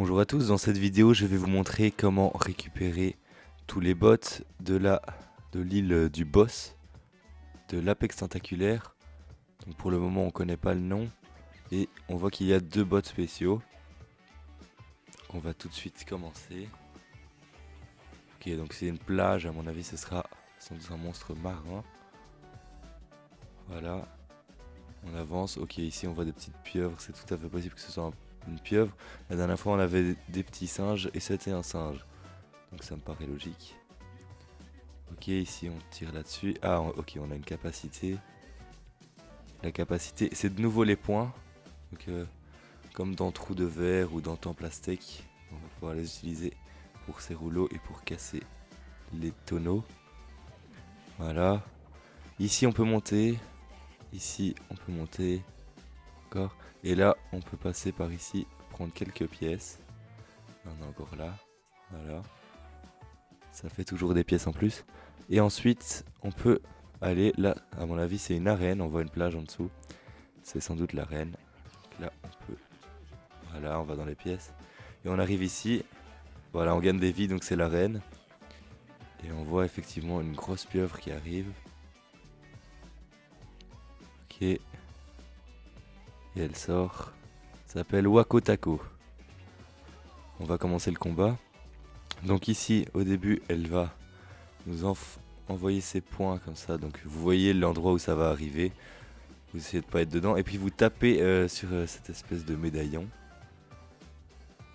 Bonjour à tous, dans cette vidéo je vais vous montrer comment récupérer tous les bots de l'île du boss, de l'Apex Tentaculaire. Donc pour le moment on connaît pas le nom et on voit qu'il y a deux bots spéciaux. Donc on va tout de suite commencer. Ok, donc c'est une plage, à mon avis ce sera sans doute un monstre marin. Voilà, on avance. Ok, ici on voit des petites pieuvres, c'est tout à fait possible que ce soit une pieuvre. La dernière fois on avait des petits singes et c'était un singe. Donc ça me paraît logique. Ok, ici on tire là-dessus. Ah ok, on a une capacité. La capacité, c'est de nouveau les points. Donc comme dans Trou de Verre ou dans Temps Plastique, on va pouvoir les utiliser pour ces rouleaux et pour casser les tonneaux. Voilà. Ici on peut monter. Ici on peut monter. Encore. Et là on peut passer par ici, prendre quelques pièces. On est encore là. Voilà. Ça fait toujours des pièces en plus. Et ensuite on peut aller là, à mon avis c'est une arène, on voit une plage en dessous. C'est sans doute l'arène. Là on peut... Voilà, on va dans les pièces. Et on arrive ici. Voilà, on gagne des vies, donc c'est l'arène. Et on voit effectivement une grosse pieuvre qui arrive. Ok. Et elle sort. Ça s'appelle Wako Tako. On va commencer le combat. Donc ici, au début, elle va nous envoyer ses points comme ça. Donc vous voyez l'endroit où ça va arriver. Vous essayez de pas être dedans. Et puis vous tapez sur cette espèce de médaillon.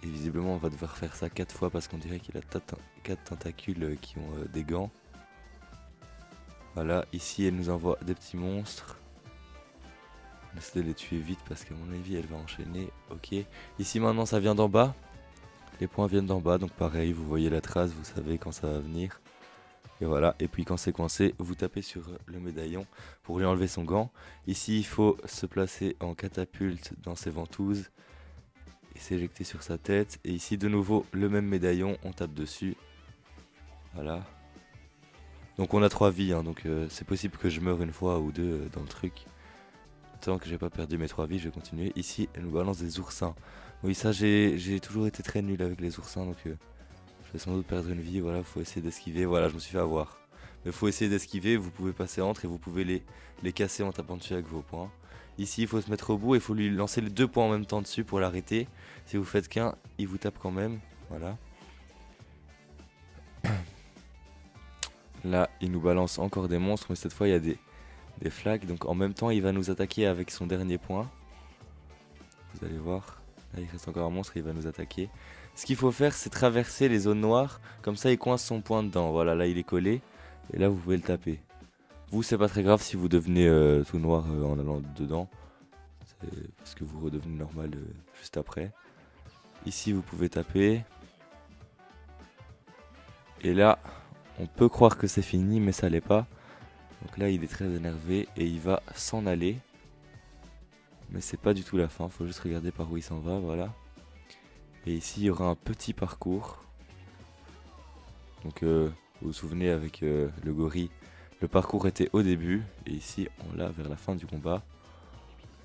Et visiblement on va devoir faire ça 4 fois parce qu'on dirait qu'il a 4 tentacules qui ont des gants. Voilà, ici elle nous envoie des petits monstres. On essaie de les tuer vite parce qu'à mon avis elle va enchaîner. Ok, ici maintenant ça vient d'en bas. Les points viennent d'en bas, donc pareil, vous voyez la trace, vous savez quand ça va venir. Et voilà, et puis quand c'est coincé, vous tapez sur le médaillon pour lui enlever son gant. Ici il faut se placer en catapulte dans ses ventouses et s'éjecter sur sa tête. Et ici de nouveau le même médaillon, on tape dessus. Voilà. Donc on a 3 vies, hein, donc c'est possible que je meure une fois ou deux dans le truc. Tant que j'ai pas perdu mes 3 vies, je vais continuer. Ici elle nous balance des oursins. Oui, ça j'ai toujours été très nul avec les oursins, donc je vais sans doute perdre une vie. Voilà, faut essayer d'esquiver. Voilà, je me suis fait avoir. Mais faut essayer d'esquiver, vous pouvez passer entre et vous pouvez les casser en tapant dessus avec vos poings. Ici il faut se mettre au bout et il faut lui lancer les 2 points en même temps dessus pour l'arrêter. Si vous faites qu'un, il vous tape quand même. Voilà. Là il nous balance encore des monstres, mais cette fois il y a des flaques. Donc en même temps il va nous attaquer avec son dernier point. Vous allez voir. Là il reste encore un monstre et il va nous attaquer. Ce qu'il faut faire c'est traverser les zones noires. Comme ça il coince son point dedans. Voilà, là il est collé. Et là vous pouvez le taper. Vous c'est pas très grave si vous devenez tout noir en allant dedans. C'est parce que vous redevenez normal juste après. Ici vous pouvez taper. Et là on peut croire que c'est fini mais ça l'est pas. Donc là il est très énervé et il va s'en aller. Mais c'est pas du tout la fin, faut juste regarder par où il s'en va, voilà. Et ici il y aura un petit parcours. Donc vous vous souvenez avec le gorille, le parcours était au début. Et ici on l'a vers la fin du combat.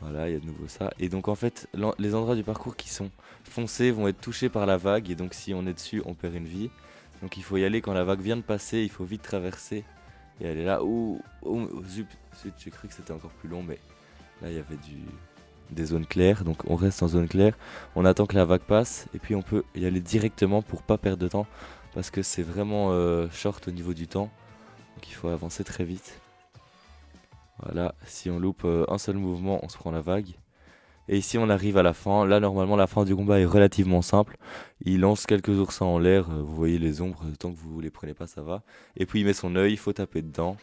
Voilà, il y a de nouveau ça. Et donc en fait les endroits du parcours qui sont foncés vont être touchés par la vague. Et donc si on est dessus on perd une vie. Donc il faut y aller quand la vague vient de passer, il faut vite traverser. Et elle est là, ouh, zut, j'ai cru que c'était encore plus long, mais là il y avait des zones claires, donc on reste en zone claire, on attend que la vague passe, et puis on peut y aller directement pour pas perdre de temps, parce que c'est vraiment short au niveau du temps, donc il faut avancer très vite. Voilà, si on loupe un seul mouvement, on se prend la vague. Et ici on arrive à la fin, là normalement la fin du combat est relativement simple. Il lance quelques oursins en l'air, vous voyez les ombres, tant que vous les prenez pas ça va. Et puis il met son œil, il faut taper dedans.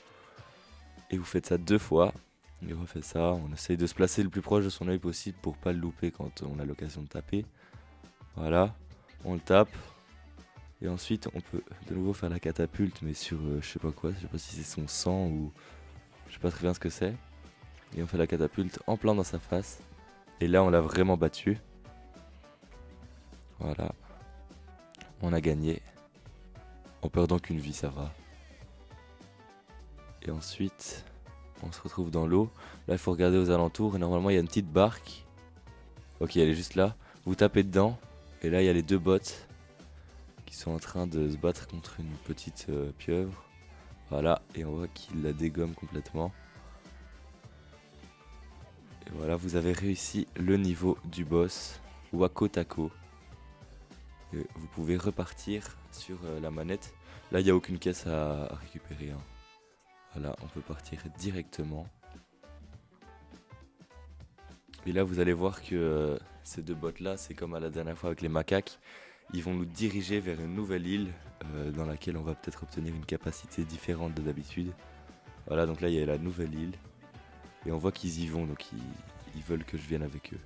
Et vous faites ça 2 fois. Il refait ça, on essaye de se placer le plus proche de son œil possible pour pas le louper quand on a l'occasion de taper. Voilà, on le tape. Et ensuite on peut de nouveau faire la catapulte mais sur je sais pas quoi, je sais pas si c'est son sang ou... Je sais pas très bien ce que c'est. Et on fait la catapulte en plein dans sa face. Et là on l'a vraiment battu. Voilà. On a gagné. En perdant qu'une vie, ça va. Et ensuite, on se retrouve dans l'eau. Là il faut regarder aux alentours. Et normalement il y a une petite barque. Ok, elle est juste là. Vous tapez dedans. Et là il y a les deux bots qui sont en train de se battre contre une petite pieuvre. Voilà, et on voit qu'il la dégomme complètement. Et voilà, vous avez réussi le niveau du boss, Wako Taco. Et vous pouvez repartir sur la manette. Là, il n'y a aucune caisse à récupérer, hein. Voilà, on peut partir directement. Et là, vous allez voir que ces deux bots là, c'est comme à la dernière fois avec les macaques. Ils vont nous diriger vers une nouvelle île dans laquelle on va peut-être obtenir une capacité différente de d'habitude. Voilà, donc là il y a la nouvelle île. Et on voit qu'ils y vont, donc ils veulent que je vienne avec eux.